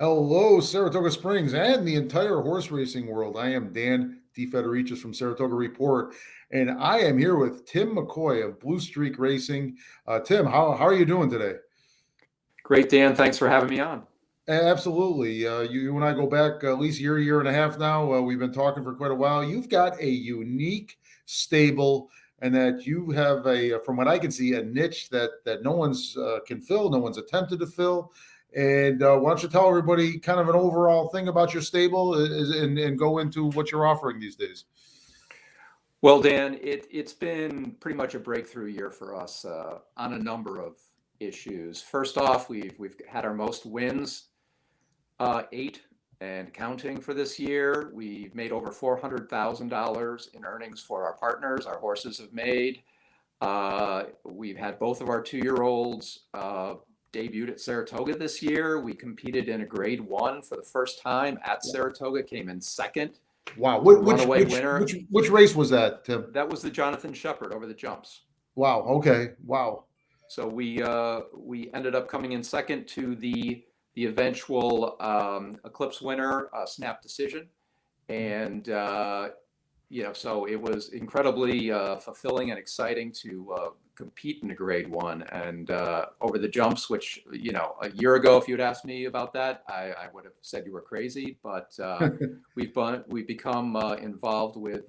Hello, Saratoga Springs and the entire horse racing world. I am Dan DeFedericis from Saratoga Report, and I am here with Tim McCoy of Blue Streak Racing. Tim, how are you doing today? Great, Dan. Thanks for having me on. Absolutely. You and I go back at least a year and a half now. We've been talking for quite a while. You've got a unique stable, and that you have from what I can see, a niche that no one's can fill, no one's attempted to fill. And why don't you tell everybody kind of an overall thing about your stable and go into what you're offering these days? Well, Dan, it's been pretty much a breakthrough year for us on a number of issues. First off, we've had our most wins, 8 and counting for this year. We've made over $400,000 in earnings for our partners. Our horses have made. We've had both of our 2-year-olds debuted at Saratoga this year. We competed in a Grade 1 for the first time at Saratoga, came in second. Wow. Runaway winner. Which race was that, Tim? That was the Jonathan Shepard over the jumps. Wow. Okay. Wow. So we ended up coming in second to the eventual Eclipse winner, snap decision, and so it was incredibly fulfilling and exciting to compete in a Grade 1 and over the jumps, which a year ago, if you'd asked me about that, I would have said you were crazy. But we've become involved with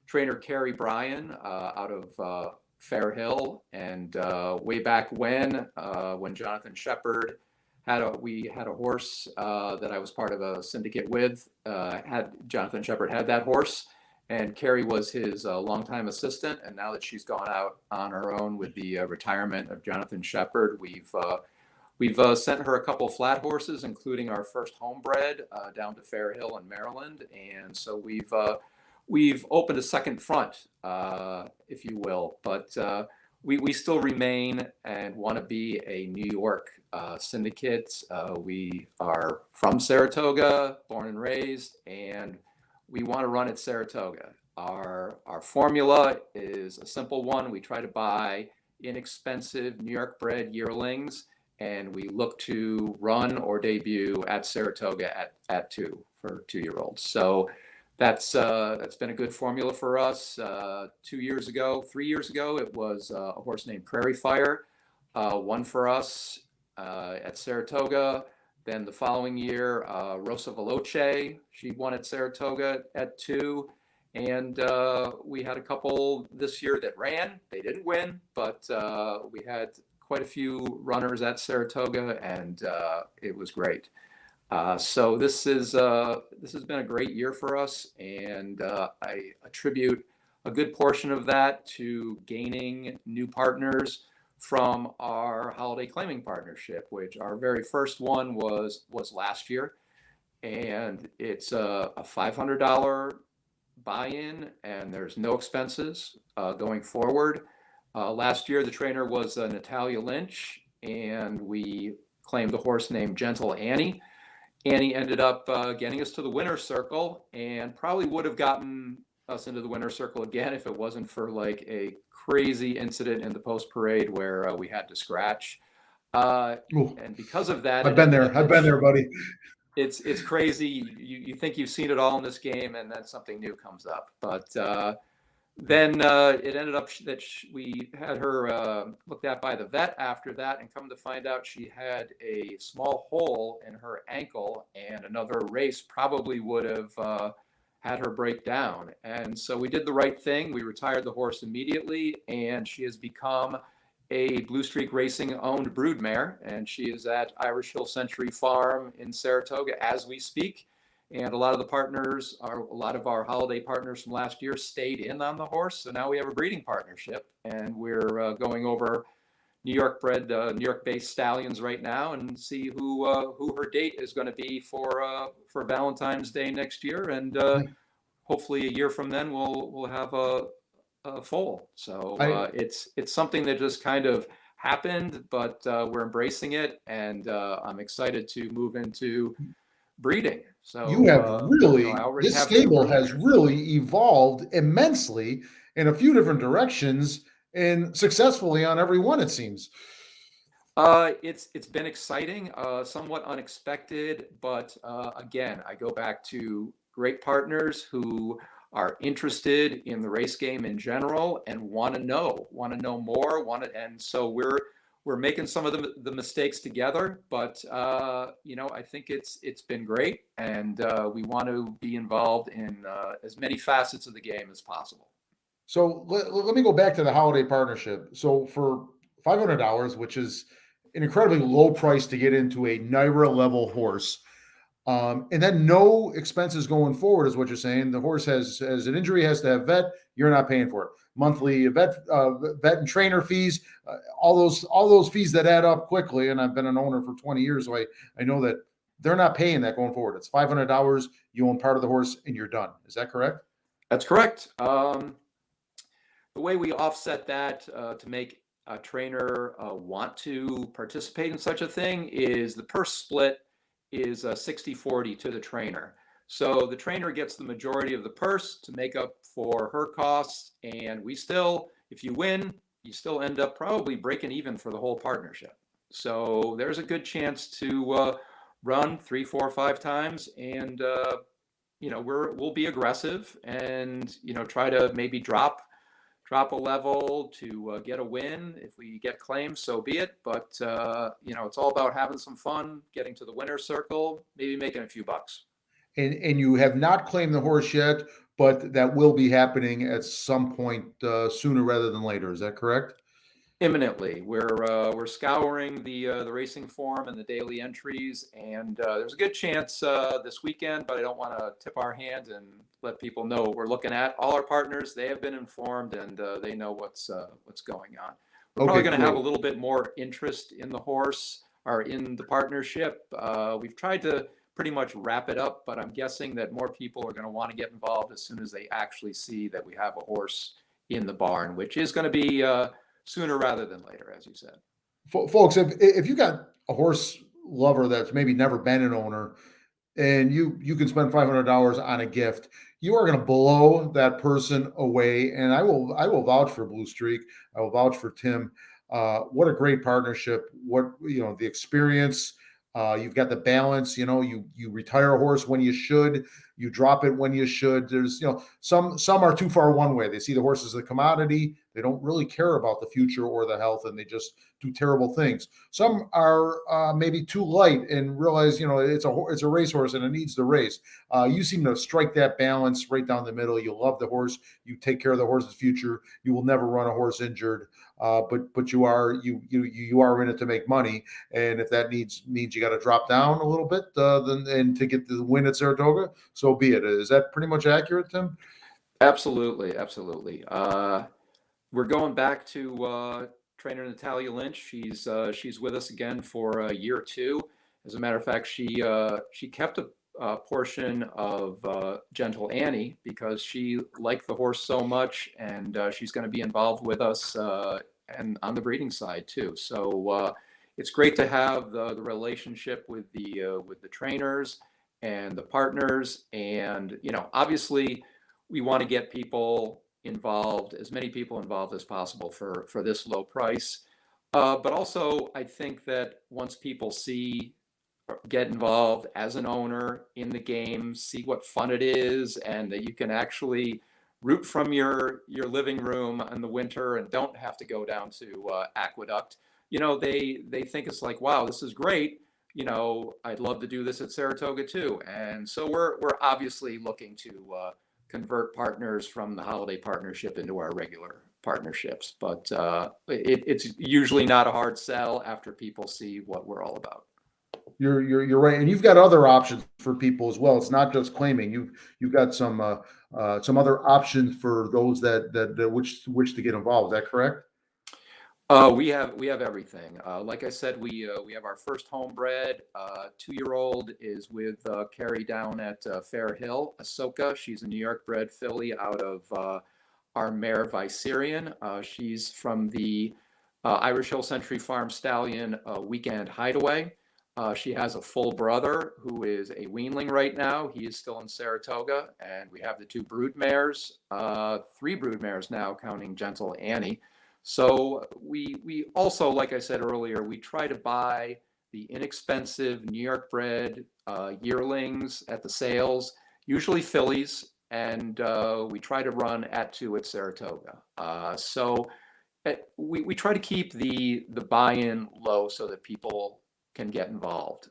trainer Keri Brion out of Fairhill, and way back when Jonathan Shepard we had a horse that I was part of a syndicate with. Jonathan Shepard had that horse, and Keri was his longtime assistant. And now that she's gone out on her own with the retirement of Jonathan Shepard, we've sent her a couple of flat horses, including our first homebred down to Fairhill in Maryland. And so we've opened a second front, if you will, but we still remain and want to be a New York syndicate. We are from Saratoga, born and raised, and we want to run at Saratoga. Our formula is a simple one. We try to buy inexpensive New York bred yearlings, and we look to run or debut at Saratoga at 2 for 2-year-olds. So that's been a good formula for us. 3 years ago, it was a horse named Prairie Fire, won for us at Saratoga. Then the following year, Rosa Veloce, she won at Saratoga at 2. And we had a couple this year that ran. They didn't win, but we had quite a few runners at Saratoga, and it was great. So this has been a great year for us, and I attribute a good portion of that to gaining new partners from our holiday claiming partnership, which our very first one was last year, and it's a $500 buy-in, and there's no expenses going forward. Last year, the trainer was Natalia Lynch, and we claimed a horse named Gentle Annie. Annie ended up getting us to the winner's circle, and probably would have gotten us into the winner's circle again if it wasn't for like a crazy incident in the post parade where we had to scratch. And because of that, I've been there, buddy. It's crazy. You think you've seen it all in this game, and then something new comes up. But then it ended up that we had her looked at by the vet after that, and come to find out she had a small hole in her ankle, and another race probably would have had her break down. And so we did the right thing. We retired the horse immediately, and she has become a Blue Streak Racing owned broodmare, and she is at Irish Hill Century Farm in Saratoga as we speak. And a lot of our holiday partners from last year stayed in on the horse. So now we have a breeding partnership, and we're going over New York-based stallions right now, and see who her date is going to be for Valentine's Day next year. And hopefully a year from then we'll have a foal. So it's something that just kind of happened, but we're embracing it, and I'm excited to move into breeding. So you have this stable has really evolved immensely in a few different directions, and successfully on every one, it seems. It's been exciting, somewhat unexpected, but again, I go back to great partners who are interested in the race game in general and want to know more, and so we're making some of the mistakes together, but I think it's been great, and we want to be involved in as many facets of the game as possible. So let me go back to the holiday partnership. So for $500, which is an incredibly low price to get into a NYRA level horse, and then no expenses going forward is what you're saying. The horse has an injury, has to have vet. You're not paying for it. Monthly vet and trainer fees, all those fees that add up quickly. And I've been an owner for 20 years, so I know that they're not paying that going forward. It's $500. You own part of the horse, and you're done. Is that correct? That's correct. The way we offset that to make a trainer want to participate in such a thing is the purse split is 60-40 to the trainer. So the trainer gets the majority of the purse to make up for her costs, and we still, if you win, you still end up probably breaking even for the whole partnership. So there's a good chance to run 3, 4, 5 times, and we'll be aggressive and try to maybe drop a level to get a win. If we get claims, so be it. But it's all about having some fun, getting to the winner's circle, maybe making a few bucks. And you have not claimed the horse yet, but that will be happening at some point sooner rather than later. Is that correct? Imminently, we're scouring the racing form and the daily entries, and there's a good chance this weekend. But I don't want to tip our hand and let people know what we're looking at. All our partners, they have been informed, and they know what's going on. We're Okay, probably going to have a great. little bit more interest in the horse or in the partnership. We've tried to pretty much wrap it up, but I'm guessing that more people are going to want to get involved as soon as they actually see that we have a horse in the barn, which is going to be sooner rather than later, as you said. Folks, if you got a horse lover that's maybe never been an owner, and you can spend $500 on a gift, you are going to blow that person away. And I will vouch for Blue Streak. I will vouch for Tim. What a great partnership. What the experience. You've got the balance. You retire a horse when you should. You drop it when you should. There's some are too far one way. They see the horse as a commodity. They don't really care about the future or the health, and they just do terrible things. Some are maybe too light and realize it's a racehorse and it needs the race. You seem to strike that balance right down the middle. You love the horse. You take care of the horse's future. You will never run a horse injured. But you are in it to make money, and if that means you got to drop down a little bit, then and to get the win at Saratoga, so be it. Is that pretty much accurate, Tim? Absolutely, absolutely. We're going back to trainer Natalia Lynch. She's with us again for a year or two. As a matter of fact, she kept a portion of Gentle Annie because she liked the horse so much, and she's going to be involved with us and on the breeding side too. So it's great to have the relationship with the trainers and the partners, and obviously we want to get people involved, as many people involved as possible for this low price. But also, I think that once people get involved as an owner in the game, see what fun it is, and that you can actually root from your living room in the winter and don't have to go down to Aqueduct. They think it's like, wow, this is great. I'd love to do this at Saratoga too. And so we're obviously looking to convert partners from the holiday partnership into our regular partnerships. But it's usually not a hard sell after people see what we're all about. You're right, and you've got other options for people as well. It's not just claiming. You've got some other options for those that wish to get involved. Is that correct? We have everything. Like I said, we have our first homebred. 2-year-old is with Keri down at Fair Hill, Ahsoka. She's a New York bred filly out of our mare Viserion. She's from the Irish Hill Century Farm Stallion Weekend Hideaway. She has a full brother who is a weanling right now. He is still in Saratoga, and we have the 2 brood mares, 3 brood mares now, counting Gentle Annie. So we also, like I said earlier, we try to buy the inexpensive New York bred yearlings at the sales, usually fillies, and we try to run at 2 at Saratoga. We try to keep the buy-in low so that people can get involved.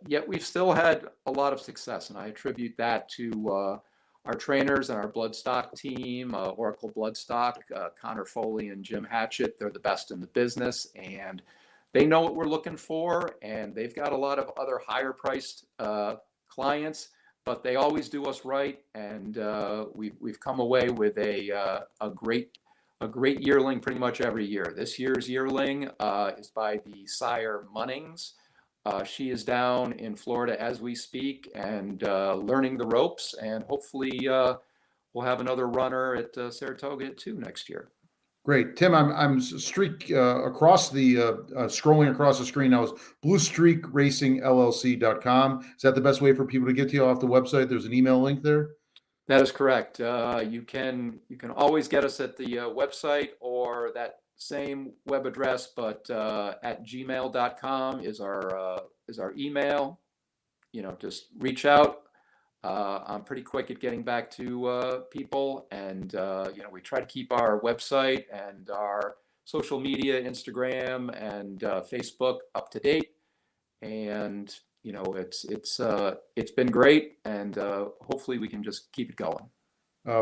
Yet we've still had a lot of success, and I attribute that to our trainers and our bloodstock team, Oracle Bloodstock, Connor Foley and Jim Hatchett. They're the best in the business, and they know what we're looking for, and they've got a lot of other higher priced clients, but they always do us right, and we've come away with a great yearling pretty much every year. This year's yearling is by the sire Munnings. She is down in Florida as we speak and learning the ropes, and hopefully we'll have another runner at Saratoga too next year. Great, Tim. I'm across the scrolling across the screen now is bluestreakracingllc.com. Is that the best way for people to get to you off the website? There's an email link there. That is correct. You can always get us at the website or that same web address, but at gmail.com is our email. Just reach out. I'm pretty quick at getting back to people, and we try to keep our website and our social media, Instagram and Facebook, up to date. And it's been great, and hopefully we can just keep it going.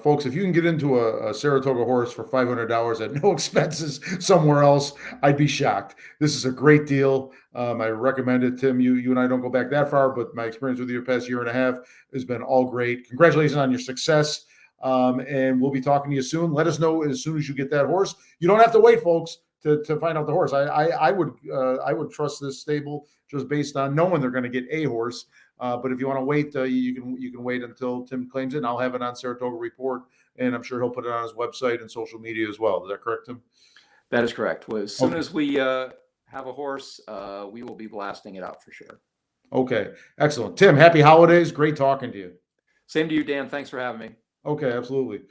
Folks, if you can get into a Saratoga horse for $500 at no expenses somewhere else, I'd be shocked. This is a great deal. I recommend it, Tim. You and I don't go back that far, but my experience with you the past year and a half has been all great. Congratulations on your success. And we'll be talking to you soon. Let us know as soon as you get that horse. You don't have to wait, folks, to find out the horse. I would trust this stable just based on knowing they're going to get a horse. But if you want to wait, you can wait until Tim claims it, and I'll have it on Saratoga Report, and I'm sure he'll put it on his website and social media as well. Is that correct, Tim? That is correct. Well, as soon as we have a horse, we will be blasting it out for sure. Okay, excellent. Tim, happy holidays. Great talking to you. Same to you, Dan. Thanks for having me. Okay, absolutely.